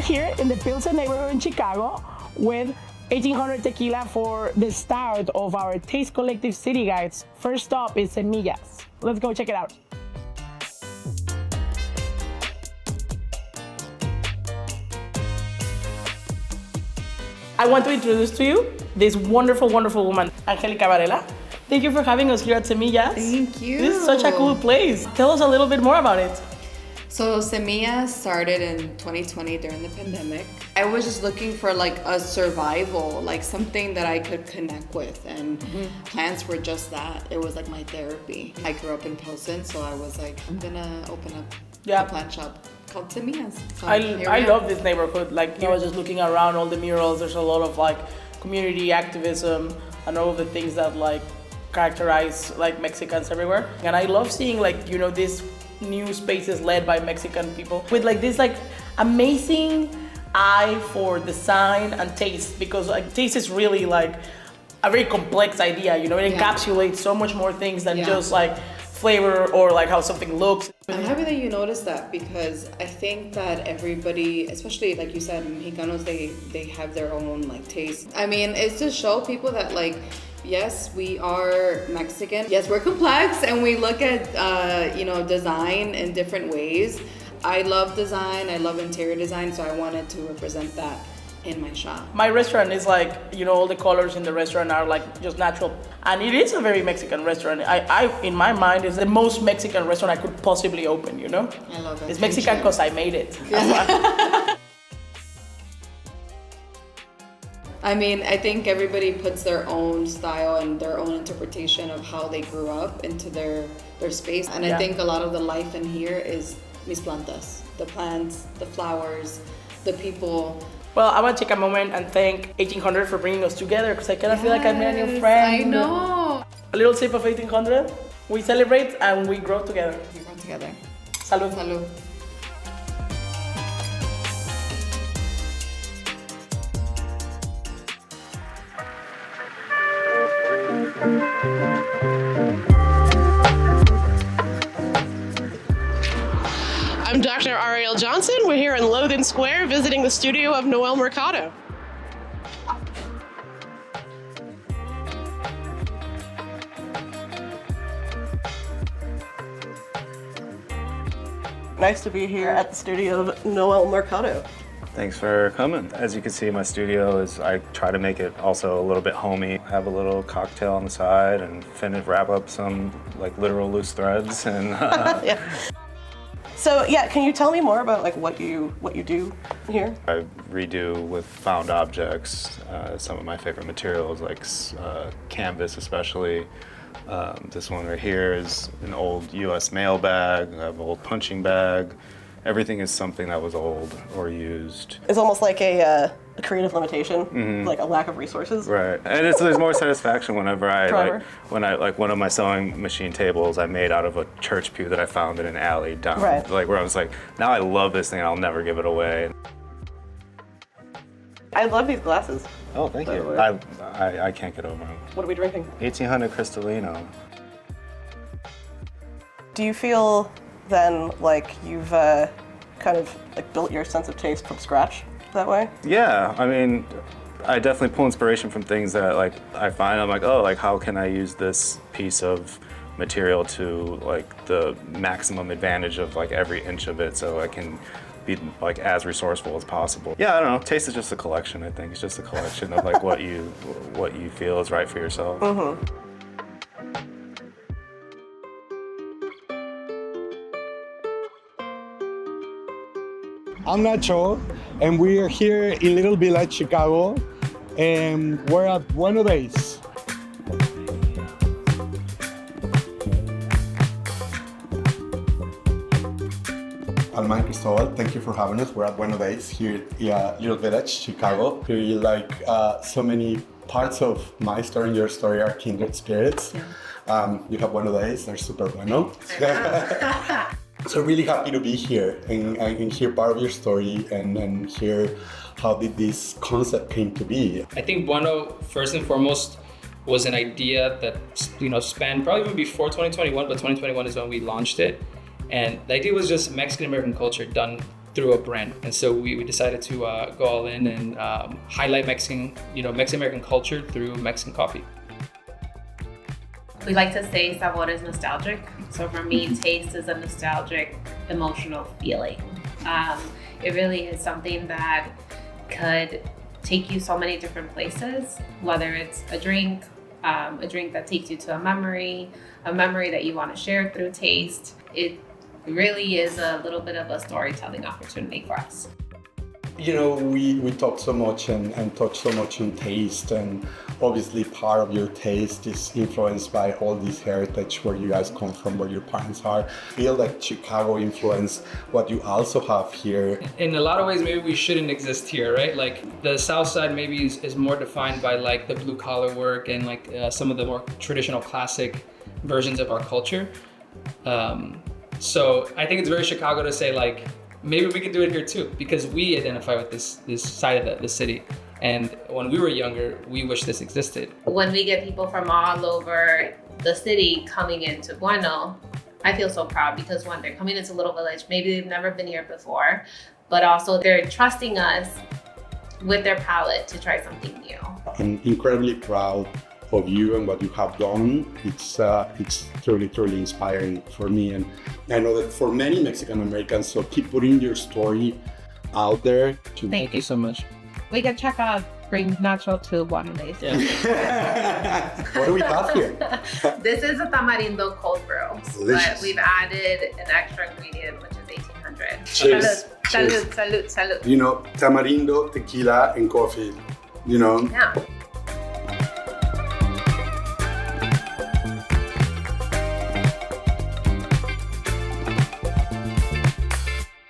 here in the Pilsen neighborhood in Chicago with 1800 Tequila for the start of our Taste Collective City Guides. First stop is Semillas. Let's go check it out. I want to introduce to you this wonderful, wonderful woman, Angelica Varela. Thank you for having us here at Semillas. Thank you. This is such a cool place. Tell us a little bit more about it. So Semillas started in 2020 during the pandemic. I was just looking for like a survival, like something that I could connect with, and plants were just that. It was like my therapy. I grew up in Pilsen, so I was like, I'm gonna open up a plant shop called Semillas. So I love this neighborhood. Like, I was just looking around all the murals. There's a lot of like community activism and all of the things that like characterize like Mexicans everywhere. And I love seeing like, you know, these new spaces led by Mexican people with like this like amazing eye for design and taste, because like taste is really like a very complex idea, you know. It encapsulates so much more things than just like flavor or like how something looks. I'm happy that you noticed that, because I think that everybody, especially like you said, Mexicanos, they have their own like taste. I mean, it's to show people that like, yes, we are Mexican. Yes, we're complex, and we look at design in different ways. I love design. I love interior design, so I wanted to represent that in my shop. My restaurant is like, you know, all the colors in the restaurant are like just natural, and it is a very Mexican restaurant. I in my mind, is the most Mexican restaurant I could possibly open. You know, I love it. It's Mexican because I made it. I mean, I think everybody puts their own style and their own interpretation of how they grew up into their space. And I think a lot of the life in here is mis plantas, the plants, the flowers, the people. Well, I want to take a moment and thank 1800 for bringing us together, because I kind of feel like I made a new friend. I know. A little sip of 1800. We celebrate and we grow together. We grow together. Salud. Salud. I'm Dr. Ariel Johnson. We're here in Logan Square visiting the studio of Noel Mercado. Nice to be here at the studio of Noel Mercado. Thanks for coming. As you can see, my studio is, I try to make it also a little bit homey. Have a little cocktail on the side and wrap up some like literal loose threads and So can you tell me more about like what you do here? I redo with found objects some of my favorite materials, like canvas especially. This one right here is an old U.S. mail bag. I have an old punching bag. Everything is something that was old or used. It's almost like a creative limitation, like a lack of resources. Right, and there's more satisfaction whenever when one of my sewing machine tables I made out of a church pew that I found in an alley down, like where I was like, now I love this thing, I'll never give it away. I love these glasses. Oh, thank you. I can't get over them. What are we drinking? 1800 Cristalino. Do you feel then like you've kind of like built your sense of taste from scratch that way? Yeah, I mean, I definitely pull inspiration from things that like I find, I'm like, oh, like how can I use this piece of material to like the maximum advantage of like every inch of it, so I can be like as resourceful as possible. Yeah, I don't know. Taste is just a collection. I think it's just a collection of like what you feel is right for yourself. I'm Nacho, and we are here in Little Village, Chicago, and we're at Buenos Days. Alma and Cristobal, thank you for having us. We're at Buenos Days here at Little Village, Chicago. Really like so many parts of my story and your story are kindred spirits. You have Buenos Days, they're super bueno. So really happy to be here and hear part of your story and hear how did this concept came to be. I think Bueno, first and foremost, was an idea that spanned probably even before 2021, but 2021 is when we launched it. And the idea was just Mexican American culture done through a brand. And so we decided to go all in and highlight Mexican American culture through Mexican coffee. We like to say sabor is nostalgic. So for me, taste is a nostalgic, emotional feeling. It really is something that could take you so many different places, whether it's a drink that takes you to a memory that you want to share through taste. It really is a little bit of a storytelling opportunity for us. We talked so much and touched so much on taste, and obviously part of your taste is influenced by all this heritage where you guys come from, where your parents are. I feel that Chicago influenced what you also have here. In a lot of ways, maybe we shouldn't exist here, right? Like the South Side maybe is more defined by like the blue collar work and like some of the more traditional classic versions of our culture. So I think it's very Chicago to say like, maybe we can do it here too, because we identify with this side of the city. And when we were younger, we wish this existed. When we get people from all over the city coming into Bueno, I feel so proud because one, they're coming into Little Village, maybe they've never been here before, but also they're trusting us with their palate to try something new. I'm incredibly proud of you and what you have done. It's truly, truly inspiring for me. And I know that for many Mexican Americans, so keep putting your story out there. Thank you so much. We can check out Bring Natural to Bueno Days. Yeah. What do we have here? This is a tamarindo cold brew, Delicious. but we've added an extra ingredient, which is 1800. Cheers. Salud, salud, salud, salud. Tamarindo, tequila, and coffee. Yeah.